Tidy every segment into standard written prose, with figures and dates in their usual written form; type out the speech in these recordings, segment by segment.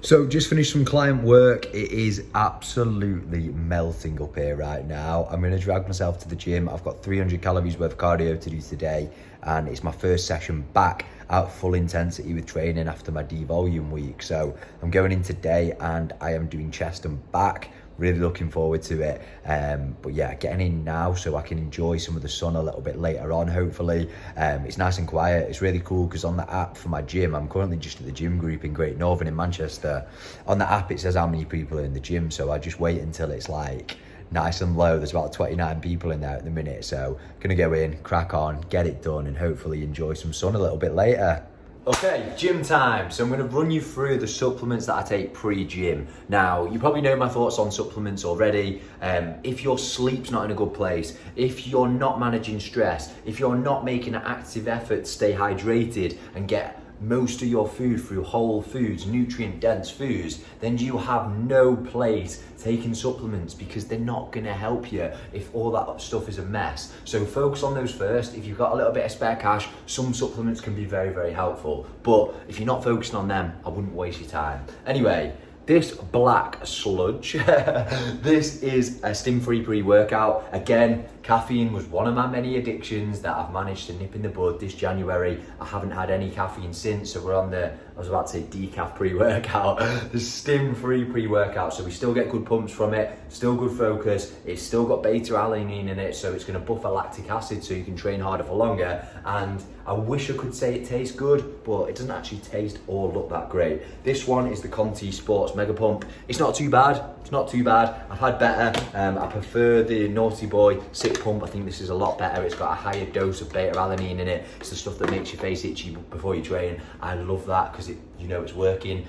So just finished some client work. It is absolutely melting up here right now. I'm going to drag myself to the gym. I've got 300 calories worth of cardio to do today, and it's my first session back at full intensity with training after my devolume week. So I'm going in today and I am doing chest and back. Really looking forward to it. But yeah, getting in now so I can enjoy some of the sun a little bit later on, hopefully. It's nice and quiet. It's really cool because on the app for my gym, I'm currently just at the gym group in Great Northern in Manchester. On the app, it says how many people are in the gym. So I just wait until it's like nice and low. There's about 29 people in there at the minute. So gonna go in, crack on, get it done, and hopefully enjoy some sun a little bit later. Okay, gym time. So I'm going to run you through the supplements that I take pre-gym. Now, you probably know my thoughts on supplements already. If your sleep's not in a good place, if you're not managing stress, if you're not making an active effort to stay hydrated and get most of your food through whole foods, nutrient dense foods, then you have no place taking supplements because they're not going to help you if all that stuff is a mess. So focus on those first. If you've got a little bit of spare cash, some supplements can be very, very helpful. But if you're not focusing on them, I wouldn't waste your time. Anyway, this black sludge, this is a stim-free pre-workout. Again, caffeine was one of my many addictions that I've managed to nip in the bud this January. I haven't had any caffeine since, so we're on the, I was about to say decaf pre-workout, the stim-free pre-workout. So we still get good pumps from it, still good focus, it's still got beta-alanine in it, so it's gonna buffer lactic acid so you can train harder for longer. And I wish I could say it tastes good, but it doesn't actually taste or look that great. This one is the Conti Sports Mega Pump. It's not too bad, it's not too bad. I've had better. I prefer the Naughty Boy Sit Pump. I think this is a lot better. It's got a higher dose of beta-alanine in it. It's the stuff that makes your face itchy before you train. I love that because you know it's working.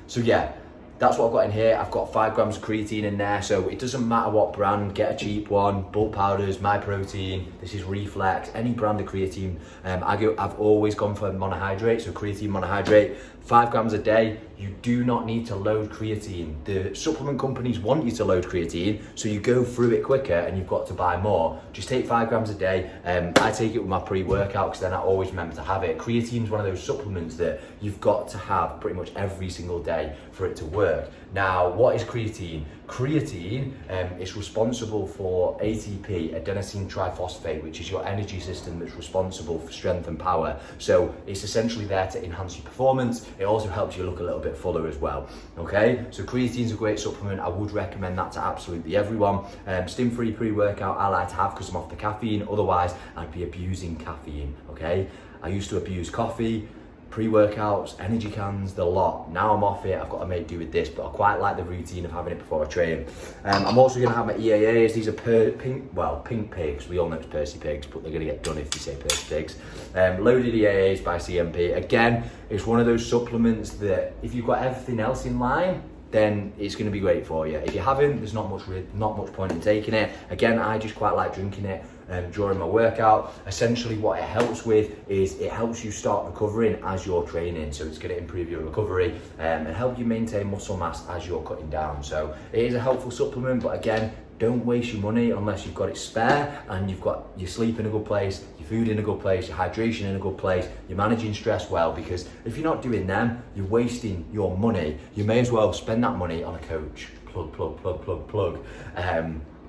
So yeah, that's what I've got in here. I've got 5 grams of creatine in there, so it doesn't matter what brand, get a cheap one, bulk powders, My Protein, this is Reflex, any brand of creatine. I've always gone for monohydrate, so creatine monohydrate, 5 grams a day. You do not need to load creatine. The supplement companies want you to load creatine, so you go through it quicker and you've got to buy more. Just take 5 grams a day. I take it with my pre-workout because then I always remember to have it. Creatine is one of those supplements that you've got to have pretty much every single day for it to work. Now, what is creatine? Creatine is responsible for ATP, adenosine triphosphate, which is your energy system that's responsible for strength and power. So it's essentially there to enhance your performance. It also helps you look a little bit fuller as well. Okay, so creatine is a great supplement. I would recommend that to absolutely everyone. Stim-free pre-workout I like to have because I'm off the caffeine. Otherwise, I'd be abusing caffeine. Okay, I used to abuse coffee, pre-workouts, energy cans, the lot. Now I'm off it, I've got to make do with this, but I quite like the routine of having it before I train. I'm also going to have my EAAs. These are pink pigs. We all know it's Percy pigs, but they're going to get done if you say Percy pigs. Loaded EAAs by CMP. Again, it's one of those supplements that if you've got everything else in line, then it's going to be great for you. If you haven't, there's not much point in taking it. Again, I just quite like drinking it during my workout. Essentially what it helps with is it helps you start recovering as you're training, so it's going to improve your recovery and help you maintain muscle mass as you're cutting down. So it is a helpful supplement, but again, don't waste your money unless you've got it spare and you've got your sleep in a good place, your food in a good place, your hydration in a good place, you're managing stress well, because if you're not doing them, you're wasting your money. You may as well spend that money on a coach. Plug.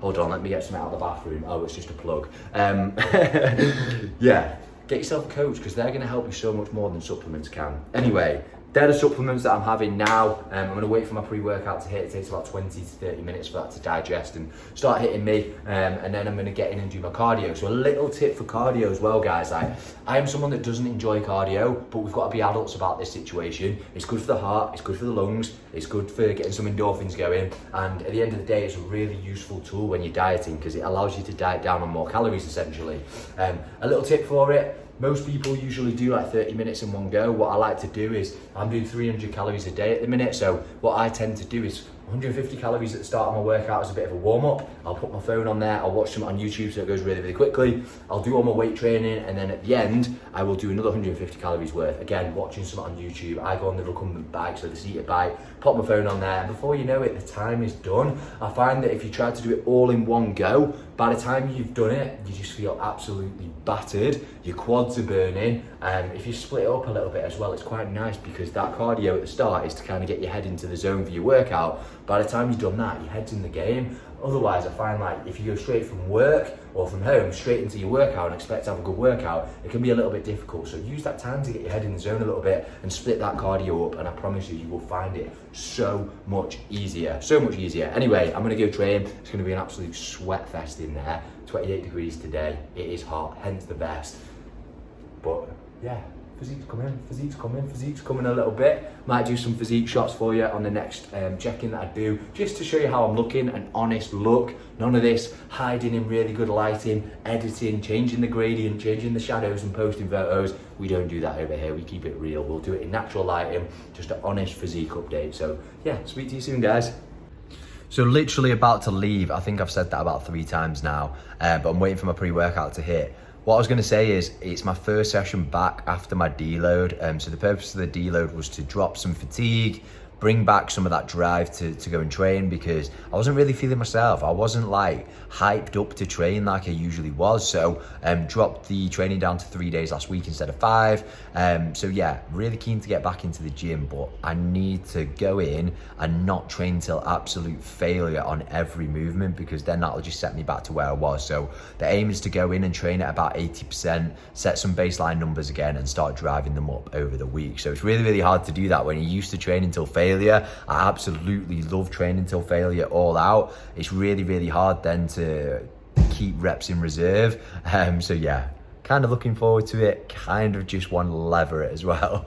Hold on, let me get something out of the bathroom. Oh, it's just a plug. Yeah, get yourself a coach because they're going to help you so much more than supplements can. Anyway, they're the supplements that I'm having now. I'm going to wait for my pre-workout to hit. It takes about 20 to 30 minutes for that to digest and start hitting me. And then I'm going to get in and do my cardio. So a little tip for cardio as well, guys. I am someone that doesn't enjoy cardio, but we've got to be adults about this situation. It's good for the heart, it's good for the lungs, it's good for getting some endorphins going. And at the end of the day, it's a really useful tool when you're dieting because it allows you to diet down on more calories, essentially. A little tip for it. Most people usually do like 30 minutes in one go. What I like to do is, I'm doing 300 calories a day at the minute, so what I tend to do is 150 calories at the start of my workout as a bit of a warm-up. I'll put my phone on there, I'll watch something on YouTube so it goes really, really quickly. I'll do all my weight training, and then at the end, I will do another 150 calories worth. Again, watching something on YouTube. I go on the recumbent bike, so the seated bike, pop my phone on there, and before you know it, the time is done. I find that if you try to do it all in one go, by the time you've done it, you just feel absolutely battered. Your quads quads are burning. If you split it up a little bit as well, it's quite nice because that cardio at the start is to kind of get your head into the zone for your workout. By the time you've done that, your head's in the game. Otherwise, I find like if you go straight from work or from home straight into your workout and expect to have a good workout, it can be a little bit difficult. So use that time to get your head in the zone a little bit and split that cardio up, and I promise you, you will find it so much easier. So much easier. Anyway, I'm gonna go train. It's gonna be an absolute sweat fest in there. 28 degrees today. It is hot, hence the vest. But yeah, physique's coming a little bit. Might do some physique shots for you on the next check-in that I do, just to show you how I'm looking, an honest look. None of this hiding in really good lighting, editing, changing the gradient, changing the shadows and posting photos. We don't do that over here, we keep it real. We'll do it in natural lighting, just an honest physique update. So yeah, speak to you soon, guys. So literally about to leave. I think I've said that about 3 times now, but I'm waiting for my pre-workout to hit. What I was going to say is it's my first session back after my deload. So the purpose of the deload was to drop some fatigue, bring back some of that drive to go and train, because I wasn't really feeling myself. I wasn't like hyped up to train like I usually was. So dropped the training down to 3 days last week instead of 5. So yeah, really keen to get back into the gym, but I need to go in and not train till absolute failure on every movement, because then that'll just set me back to where I was. So the aim is to go in and train at about 80%, set some baseline numbers again and start driving them up over the week. So it's really, really hard to do that when you're used to training till failure. I absolutely love training till failure all out. It's really, really hard then to keep reps in reserve. So yeah, kind of looking forward to it, kind of just want to lever it as well.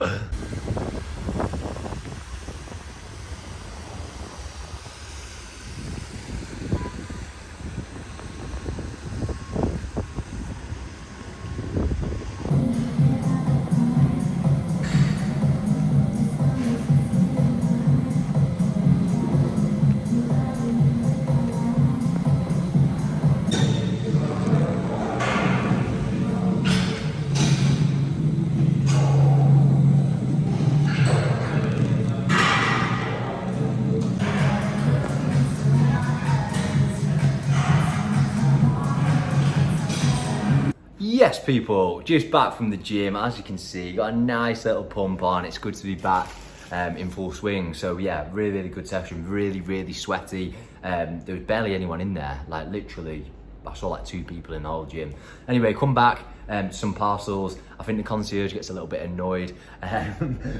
Yes, people, just back from the gym. As you can see, got a nice little pump on. It's good to be back in full swing. So yeah, really, really good session. Really, really sweaty. There was barely anyone in there. Like literally, I saw like 2 people in the whole gym. Anyway, come back, some parcels. I think the concierge gets a little bit annoyed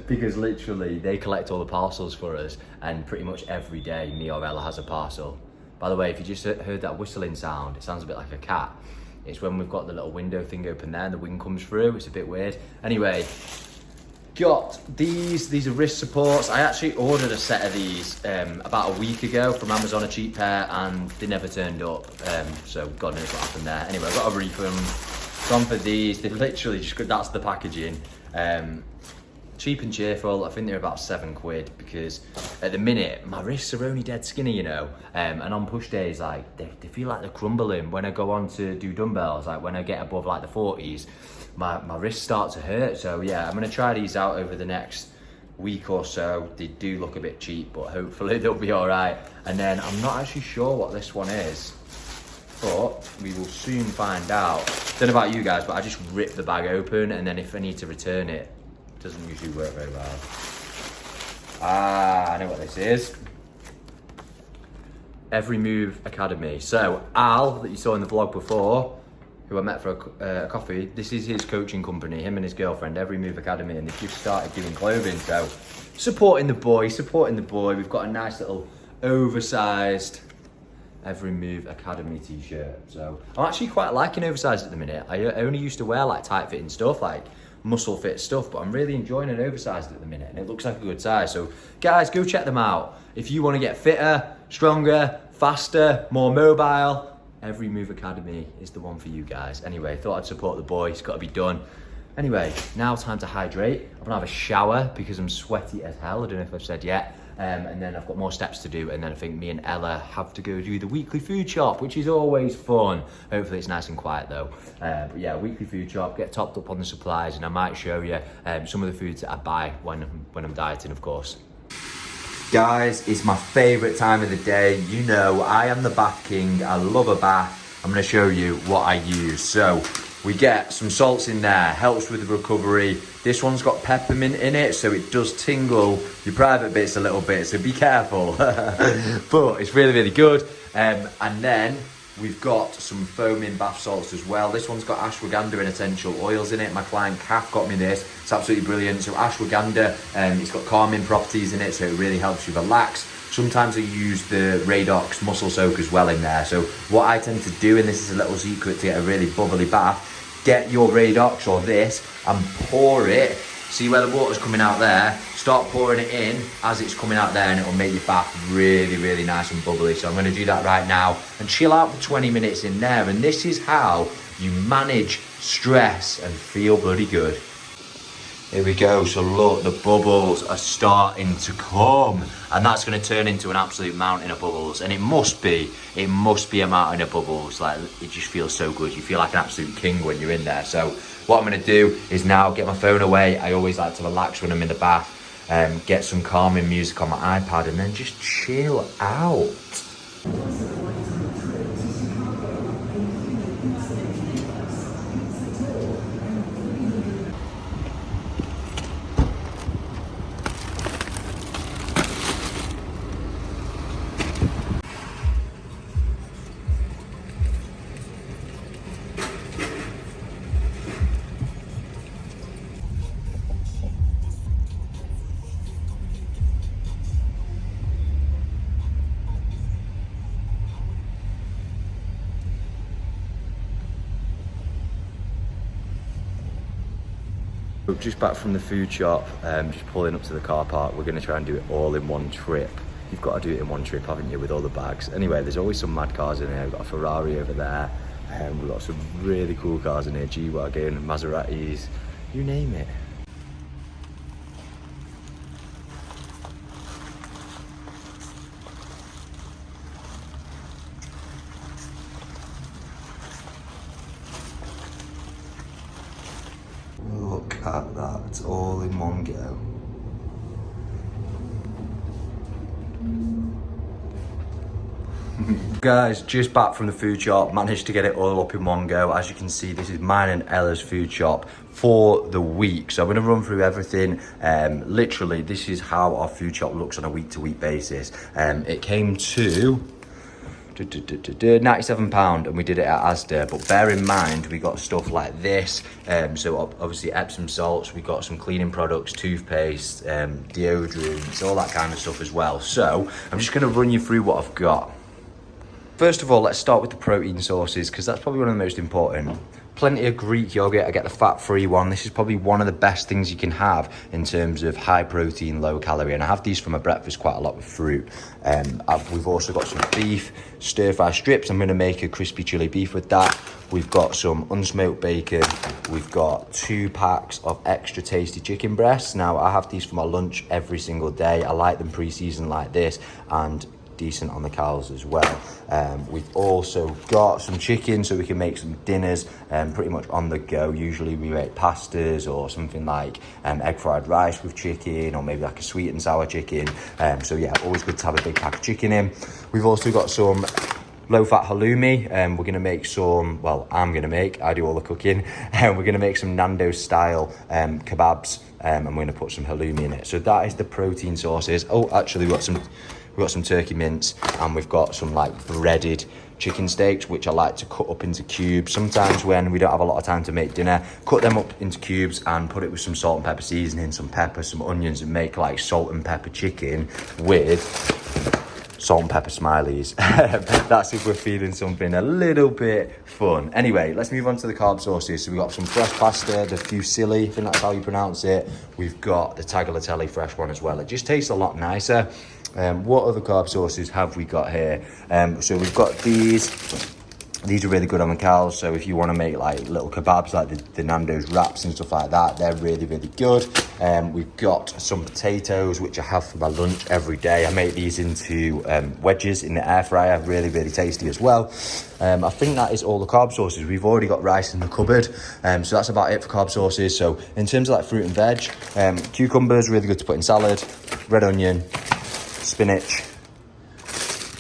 because literally they collect all the parcels for us, and pretty much every day me or Ella has a parcel. By the way, if you just heard that whistling sound, it sounds a bit like a cat. It's when we've got the little window thing open there and the wind comes through. It's a bit weird. Anyway, got these are wrist supports. I actually ordered a set of these about a week ago from Amazon, a cheap pair, and they never turned up. So God knows what happened there. Anyway, I got a refund. Gone for these. They literally just, that's the packaging. Cheap and cheerful. I think they're about £7 because at the minute my wrists are only dead skinny, you know, and on push days, like they feel like they're crumbling. When I go on to do dumbbells, like when I get above like the 40s, my wrists start to hurt. So yeah, I'm gonna try these out over the next week or so. They do look a bit cheap, but hopefully they'll be all right. And then I'm not actually sure what this one is, but we will soon find out. Don't know about you guys, but I just rip the bag open, and then if I need to return it, doesn't usually work very well. I know what this is. Every Move Academy. So Al, that you saw in the vlog before, who I met for a coffee, this is his coaching company, him and his girlfriend, Every Move Academy, and they've just started doing clothing. So supporting the boy. We've got a nice little oversized Every Move Academy t-shirt. So I'm actually quite liking oversized at the minute. I only used to wear like tight fitting stuff, like muscle fit stuff, but I'm really enjoying an oversized at the minute, and it looks like a good size. So guys, go check them out if you want to get fitter, stronger, faster, more mobile. Every Move Academy is the one for you guys. Anyway, thought I'd support the boy. It's got to be done. Anyway, now time to hydrate. I'm gonna have a shower because I'm sweaty as hell. I don't know if I've said yet. And then I've got more steps to do, and then I think me and Ella have to go do the weekly food shop, which is always fun. Hopefully it's nice and quiet though. But yeah, weekly food shop, get topped up on the supplies, and I might show you some of the foods that I buy when I'm dieting, of course. Guys, it's my favourite time of the day. You know, I am the bath king. I love a bath. I'm gonna show you what I use. So We get some salts in there, helps with the recovery. This one's got peppermint in it, so it does tingle your private bits a little bit, so be careful. But it's really, really good. And then we've got some foaming bath salts as well. This one's got ashwagandha and essential oils in it. My client Kath got me this. It's absolutely brilliant. So ashwagandha, it's got calming properties in it, so it really helps you relax. Sometimes I use the Radox muscle soak as well in there. So what I tend to do, and this is a little secret to get a really bubbly bath, get your Radox or this and pour it. See where the water's coming out there? Start pouring it in as it's coming out there, and it'll make your bath really, really nice and bubbly. So I'm gonna do that right now and chill out for 20 minutes in there. And this is how you manage stress and feel bloody good. Here we go. So look, the bubbles are starting to come, and that's going to turn into an absolute mountain of bubbles. And it must be a mountain of bubbles. Like, it just feels so good. You feel like an absolute king when you're in there. So what I'm going to do is now get my phone away. I always like to relax when I'm in the bath, get some calming music on my iPad, and then just chill out. Just back from the food shop, just pulling up to the car park. We're going to try and do it all in one trip. You've got to do it in one trip, haven't you, with all the bags? Anyway, there's always some mad cars in here. We've got a Ferrari over there. We've got some really cool cars in here, G-Wagon, Maseratis, you name it. Look at that, it's all in one go. Guys, just back from the food shop, managed to get it all up in one go. As you can see, this is mine and Ella's food shop for the week. So I'm gonna run through everything. Literally, this is how our food shop looks on a week-to-week basis. It came to £97, and we did it at Asda, but bear in mind we got stuff like this, so obviously Epsom salts, we got some cleaning products, toothpaste, deodorants, all that kind of stuff as well. So I'm just going to run you through what I've got. First of all, let's start with the protein sources, because that's probably one of the most important. Plenty of Greek yogurt. I get the fat-free one. This is probably one of the best things you can have in terms of high protein, low calorie. And I have these for my breakfast quite a lot with fruit. We've also got some beef, stir-fry strips. I'm going to make a crispy chili beef with that. We've got some unsmoked bacon. We've got 2 packs of extra tasty chicken breasts. Now, I have these for my lunch every single day. I like them pre-seasoned like this, and decent on the cows as well. We've also got some chicken, so we can make some dinners pretty much on the go. Usually we make pastas or something like egg fried rice with chicken, or maybe like a sweet and sour chicken. So yeah, always good to have a big pack of chicken in. We've also got some low-fat halloumi. We're gonna make some, well, I do all the cooking. We're gonna make some Nando's style kebabs, and we're gonna put some halloumi in it. So that is the protein sources. Oh, actually we've got some turkey mince, and we've got some like breaded chicken steaks, which I like to cut up into cubes. Sometimes when we don't have a lot of time to make dinner, cut them up into cubes and put it with some salt and pepper seasoning, some pepper, some onions, and make like salt and pepper chicken with salt and pepper smileys. That's if we're feeling something a little bit fun. Anyway, let's move on to the carb sources. So we've got some fresh pasta, the fusilli, I think that's how you pronounce it. We've got the tagliatelle fresh one as well. It just tastes a lot nicer. What other carb sources have we got here? So we've got these. These are really good on the cows, so if you want to make like little kebabs, like the Nando's wraps and stuff like that, they're really, really good. We've got some potatoes, which I have for my lunch every day. I make these into wedges in the air fryer, really, really tasty as well. I think that is all the carb sources. We've already got rice in the cupboard, so that's about it for carb sources. So in terms of like fruit and veg, cucumbers, really good to put in salad, red onion, spinach,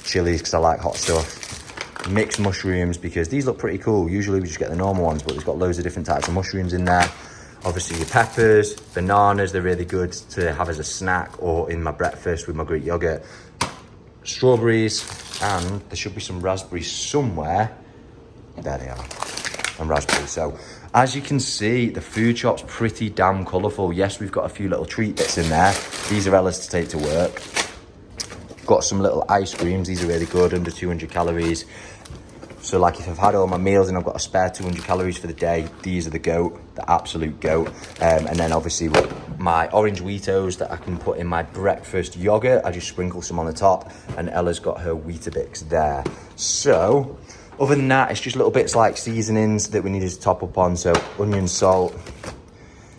chilies, because I like hot stuff. mixed mushrooms, because these look pretty cool. Usually we just get the normal ones, but there's got loads of different types of mushrooms in there. Obviously your peppers, bananas, they're really good to have as a snack or in my breakfast with my Greek yogurt. Strawberries, and there should be some raspberries somewhere. There they are, and raspberries. So as you can see, the food shop's pretty damn colourful. Yes, we've got a few little treat bits in there. These are Ella's to take to work. Got some little ice creams. These are really good, under 200 calories. So like if I've had all my meals and I've got a spare 200 calories for the day, these are the goat, the absolute goat. And then obviously with my orange Weetos that I can put in my breakfast yogurt, I just sprinkle some on the top, and Ella's got her Weetabix there. So other than that, it's just little bits like seasonings that we needed to top up on. So onion, salt,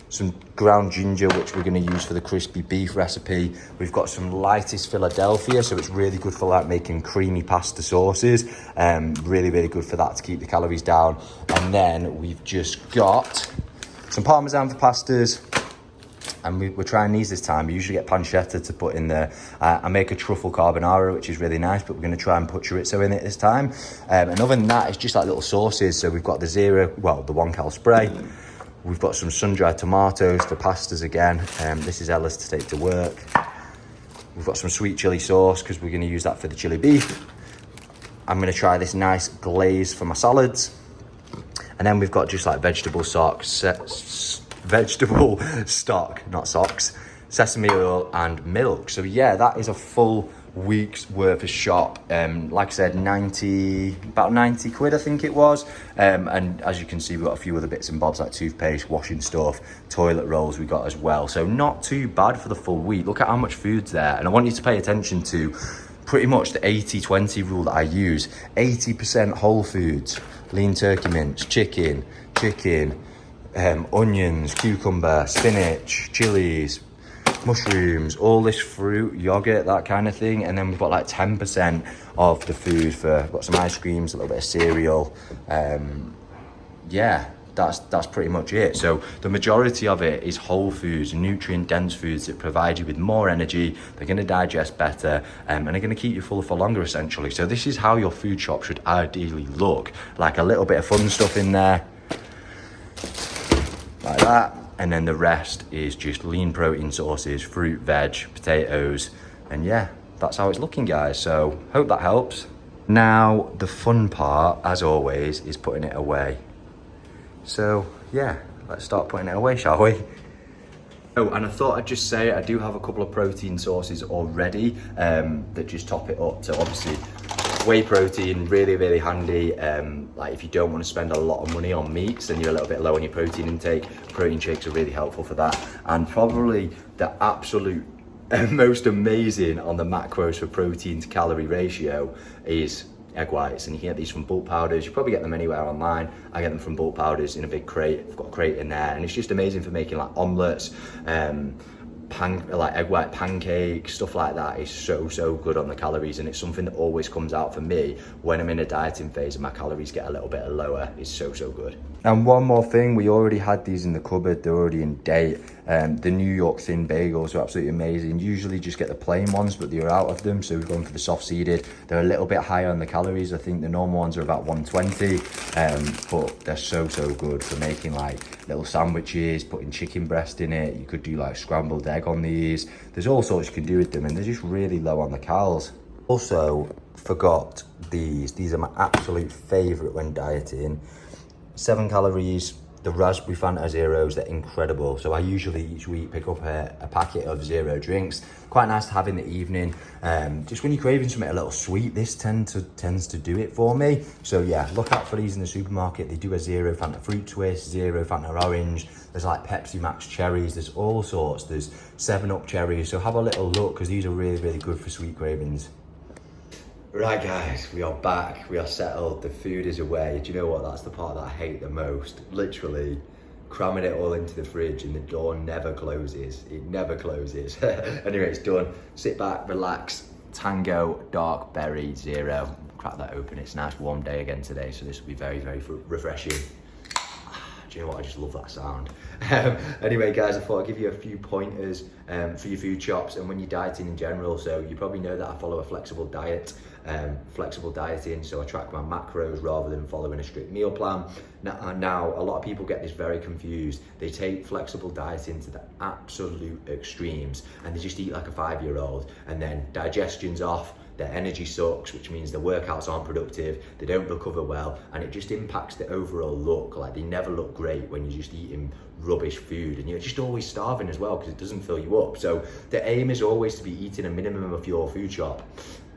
some ground ginger, which we're going to use for the crispy beef recipe. We've got some lightest Philadelphia, so it's really good for like making creamy pasta sauces. Really, really good for that to keep the calories down. And then we've just got some Parmesan for pastas. And we're trying these this time. We usually get pancetta to put in there. I make a truffle carbonara, which is really nice, but we're going to try and put chorizo in it this time. And other than that, it's just like little sauces. So we've got the 1 cal spray. We've got some sun-dried tomatoes for pastas again. This is Ella's to take to work. We've got some sweet chili sauce because we're going to use that for the chili beef. I'm going to try this nice glaze for my salads. And then we've got just like vegetable stock, not socks, sesame oil and milk. So yeah, that is a full week's worth of shop. Like I said, about 90 quid I think it was. And as you can see, we've got a few other bits and bobs like toothpaste, washing stuff, toilet rolls we got as well. So not too bad for the full week. Look at how much food's there. And I want you to pay attention to pretty much the 80-20 rule that I use. 80% whole foods, lean turkey mince, chicken, onions, cucumber, spinach, chilies, mushrooms, all this fruit, yogurt, that kind of thing. And then we've got like 10% of the food for, got some ice creams, a little bit of cereal. Yeah, that's pretty much it. So the majority of it is whole foods, nutrient dense foods that provide you with more energy. They're going to digest better, and are going to keep you full for longer essentially. So this is how your food shop should ideally look. Like a little bit of fun stuff in there, like that. And then the rest is just lean protein sources, fruit, veg, potatoes. And yeah, that's how it's looking, guys. So hope that helps. Now, the fun part, as always, is putting it away. So yeah, let's start putting it away, shall we? Oh, and I thought I'd just say I do have a couple of protein sources already that just top it up. So obviously, whey protein, really, really handy. Like if you don't want to spend a lot of money on meats, then you're a little bit low on your protein intake. Protein shakes are really helpful for that. And probably the absolute most amazing on the macros for protein to calorie ratio is egg whites. And you can get these from bulk powders. You probably get them anywhere online. I get them from bulk powders in a big crate. I've got a crate in there, and it's just amazing for making like omelets, like egg white pancakes, stuff like that. Is so good on the calories, and it's something that always comes out for me when I'm in a dieting phase and my calories get a little bit lower. It's so good. And one more thing, we already had these in the cupboard, they're already in date. The New York thin bagels are absolutely amazing. Usually just get the plain ones, but they're out of them, so we've gone for the soft seeded. They're a little bit higher on the calories. I think the normal ones are about 120, but they're so good for making like little sandwiches, putting chicken breast in it. You could do like scrambled egg on these. There's all sorts you can do with them, and they're just really low on the calories. Also forgot these are my absolute favorite when dieting. 7 calories, the raspberry Fanta Zeros, they're incredible. So I usually each week pick up a packet of zero drinks. Quite nice to have in the evening. Just when you're craving something a little sweet, this tends to do it for me. So yeah, look out for these in the supermarket. They do a zero Fanta fruit twist, zero Fanta orange. There's like Pepsi Max cherries, there's all sorts. There's 7-Up cherries. So have a little look, because these are really good for sweet cravings. Right guys, we are back, we are settled, the food is away. Do you know what, that's the part that I hate the most. Literally cramming it all into the fridge and the door never closes. It never closes. Anyway, it's done. Sit back, relax. Tango Dark Berry Zero. Crack that open, it's a nice warm day again today, so this will be very refreshing. Do you know what? I just love that sound. Anyway, guys, I thought I'd give you a few pointers for your food shops and when you're dieting in general. So you probably know that I follow a flexible diet, flexible dieting. So I track my macros rather than following a strict meal plan. Now, a lot of people get this very confused. They take flexible dieting to the absolute extremes and they just eat like a 5-year-old, and then digestion's off, their energy sucks, which means their workouts aren't productive, they don't recover well, and it just impacts the overall look. Like, they never look great when you're just eating rubbish food, and you're just always starving as well because it doesn't fill you up. So the aim is always to be eating a minimum of your food shop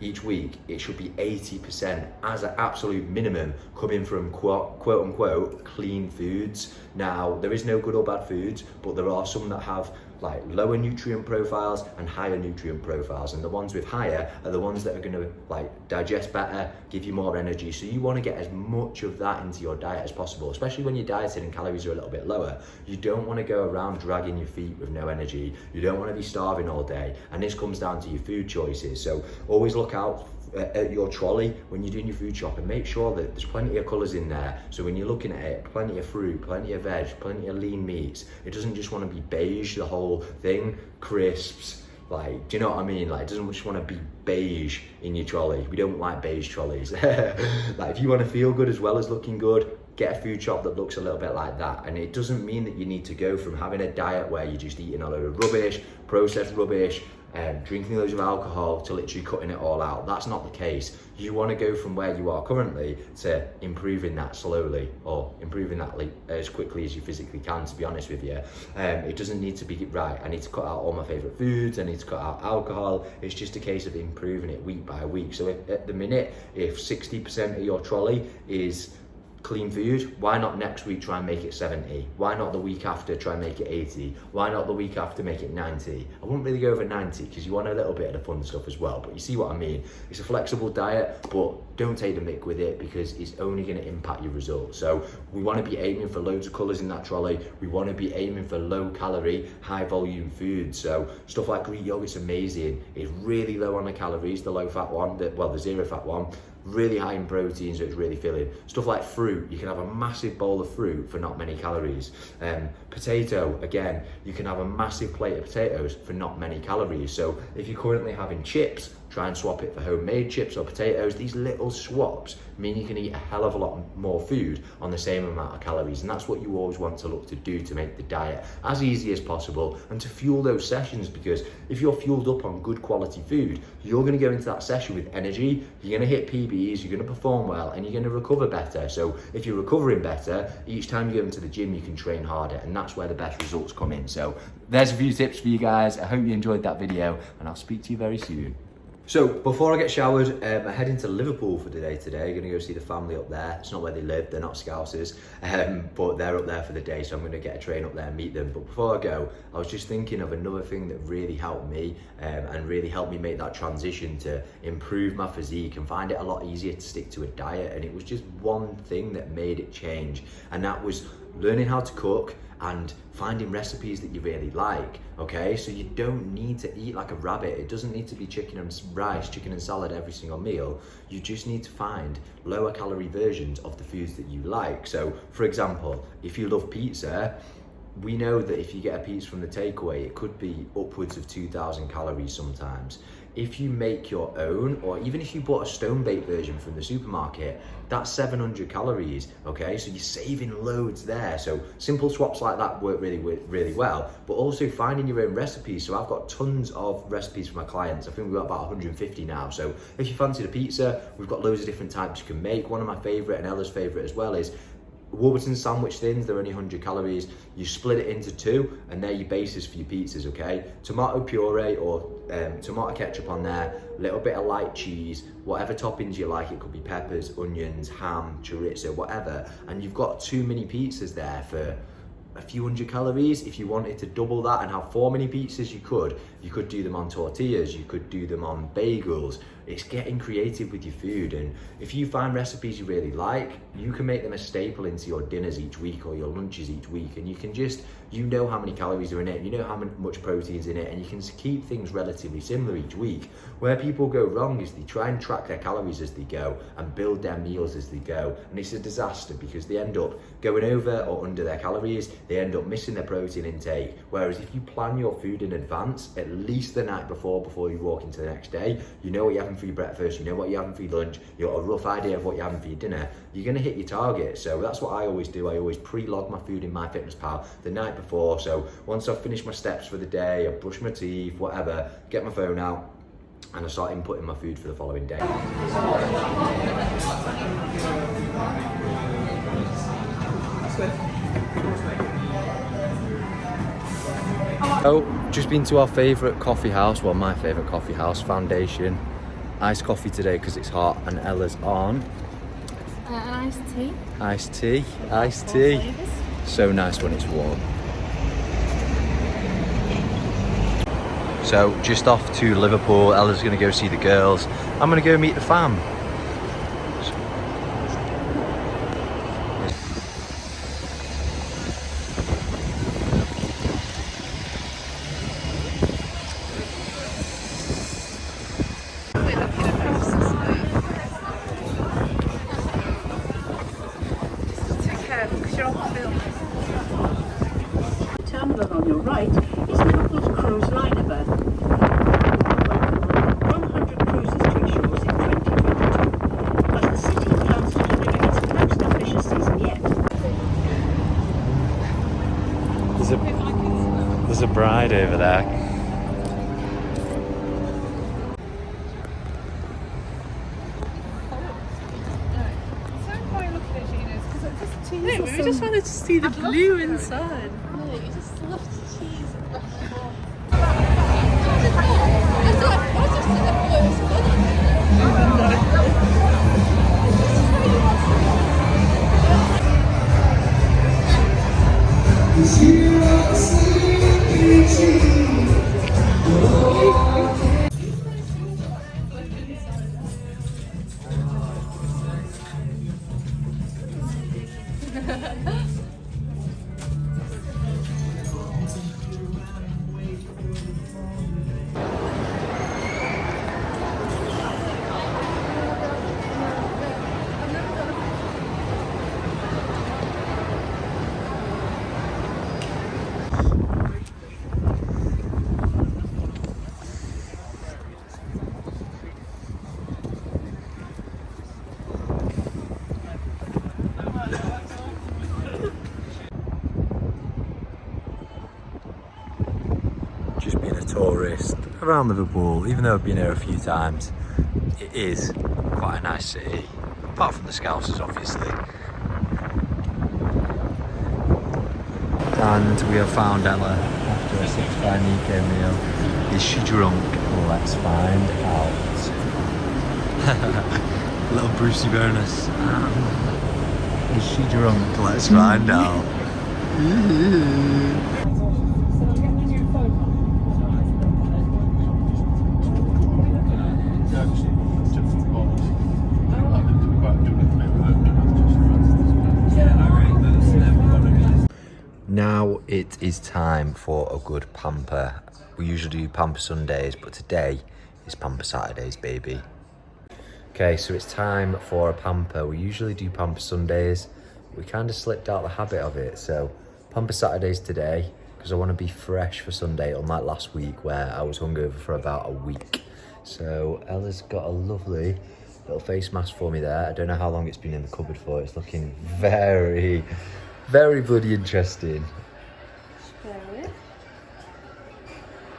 each week. It should be 80% as an absolute minimum coming from quote unquote clean foods. Now, there is no good or bad foods, but there are some that have like lower nutrient profiles and higher nutrient profiles, and the ones with higher are the ones that are going to like digest better, give you more energy. So you want to get as much of that into your diet as possible, especially when you're dieting and calories are a little bit lower. You don't want to go around dragging your feet with no energy. You don't want to be starving all day, and this comes down to your food choices. So always look out at your trolley when you're doing your food shop and make sure that there's plenty of colours in there. So when you're looking at it, plenty of fruit, plenty of veg, plenty of lean meats. It doesn't just want to be beige, the whole thing, crisps, like, do you know what I mean? Like, it doesn't just want to be beige in your trolley. We don't like beige trolleys. Like, if you want to feel good as well as looking good, get a food shop that looks a little bit like that. And it doesn't mean that you need to go from having a diet where you're just eating a load of rubbish, processed rubbish, drinking loads of alcohol, to literally cutting it all out. That's not the case. You want to go from where you are currently to improving that slowly, or improving that as quickly as you physically can, to be honest with you. It doesn't need to be right, I need to cut out all my favourite foods, I need to cut out alcohol. It's just a case of improving it week by week. So if, at the minute, if 60% of your trolley is clean food, why not next week try and make it 70? Why not the week after try and make it 80? Why not the week after make it 90? I wouldn't really go over 90 because you want a little bit of the fun stuff as well, but you see what I mean. It's a flexible diet, but don't take the mick with it because it's only going to impact your results. So we want to be aiming for loads of colours in that trolley. We want to be aiming for low calorie, high volume food. So stuff like Greek yogurt's amazing. It's really low on the calories, the low fat one, the zero fat one. Really high in protein, so it's really filling. Stuff like fruit, you can have a massive bowl of fruit for not many calories. Potato, again, you can have a massive plate of potatoes for not many calories. So if you're currently having chips, try and swap it for homemade chips or potatoes. These little swaps mean you can eat a hell of a lot more food on the same amount of calories, and that's what you always want to look to do to make the diet as easy as possible and to fuel those sessions. Because if you're fueled up on good quality food, you're going to go into that session with energy, you're going to hit PBs, you're going to perform well, and you're going to recover better. So if you're recovering better, each time you go into the gym you can train harder, and that's where the best results come in. So there's a few tips for you guys. I hope you enjoyed that video, and I'll speak to you very soon. So before I get showered, I'm heading to Liverpool for the day today. Gonna go see the family up there. It's not where they live, they're not Scousers, but they're up there for the day, so I'm gonna get a train up there and meet them. But before I go, I was just thinking of another thing that really helped me and really helped me make that transition to improve my physique and find it a lot easier to stick to a diet. And it was just one thing that made it change, and that was learning how to cook and finding recipes that you really like. Okay, so you don't need to eat like a rabbit. It doesn't need to be chicken and rice, chicken and salad every single meal. You just need to find lower calorie versions of the foods that you like. So for example, if you love pizza, we know that if you get a pizza from the takeaway, it could be upwards of 2,000 calories sometimes. If you make your own, or even if you bought a stone-baked version from the supermarket, that's 700 calories, okay? So you're saving loads there. So simple swaps like that work really well, but also finding your own recipes. So I've got tons of recipes for my clients. I think we've got about 150 now. So if you fancy the pizza, we've got loads of different types you can make. One of my favorite, and Ella's favorite as well, is Warburton sandwich thins. They're only 100 calories. You split it into two, and they're your bases for your pizzas, okay? Tomato puree or tomato ketchup on there, a little bit of light cheese, whatever toppings you like. It could be peppers, onions, ham, chorizo, whatever. And you've got two mini pizzas there for a few hundred calories. If you wanted to double that and have 4 mini pizzas, you could. You could do them on tortillas, you could do them on bagels. It's getting creative with your food, and if you find recipes you really like, you can make them a staple into your dinners each week or your lunches each week, and you can just, you know how many calories are in it, you know how much protein's in it, and you can keep things relatively similar each week. Where people go wrong is they try and track their calories as they go and build their meals as they go, and it's a disaster because they end up going over or under their calories, they end up missing their protein intake. Whereas if you plan your food in advance, at least the night before you walk into the next day, you know what you're having for your breakfast, you know what you're having for your lunch, you've got a rough idea of what you're having for your dinner, you're going to hit your target. So that's what I always do. I always pre-log my food in MyFitnessPal the night before, so once I've finished my steps for the day, I brush my teeth, whatever, get my phone out and I start inputting my food for the following day. So, just been to our favourite coffee house, well, my favourite coffee house, Foundation. Iced coffee today because it's hot, and Ella's on. An iced tea. Iced tea, iced tea. Flavors. So nice when it's warm. So, just off to Liverpool. Ella's going to go see the girls. I'm going to go meet the fam. Terminal on your right is Liverpool's cruise liner berth. 100 cruises to its shores in 2022, as the city plans to deliver its most ambitious season yet. There's a bride over there. No, we just wanted to see the blue inside. No, you just love to cheese and Just being a tourist around Liverpool, even though I've been here a few times, it is quite a nice city, apart from the Scousers obviously. And we have found Ella after a 6-5 Nico meal. Is she drunk? Let's find out. Little Brucey bonus. Is she drunk? Let's find out. Now it is time for a good pamper. We usually do pamper Sundays, but today is pamper Saturdays, baby. Okay, so it's time for a pamper. We usually do pamper Sundays. We kind of slipped out the habit of it, so pamper Saturdays today, because I want to be fresh for Sunday, unlike last week where I was hungover for about a week. So Ella's got a lovely little face mask for me there. I don't know how long it's been in the cupboard for. It's looking very bloody interesting.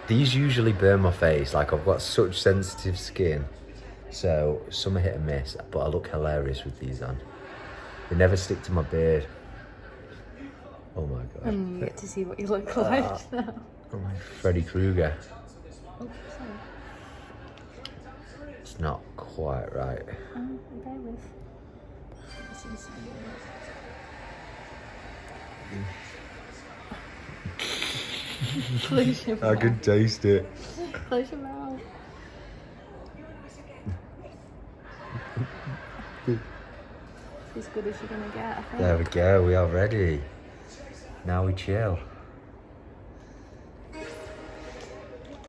These usually burn my face, like I've got such sensitive skin. So some are hit and miss, but I look hilarious with these on. They never stick to my beard. Oh my god. And you get to see what you look like now. Oh my Freddy Krueger. Oh, sorry. It's not quite right. Bear with. It's inside. Close your I mouth. can taste it. Close your mouth. It's as good as you're gonna get, I think. There we go, we are ready. Now we chill.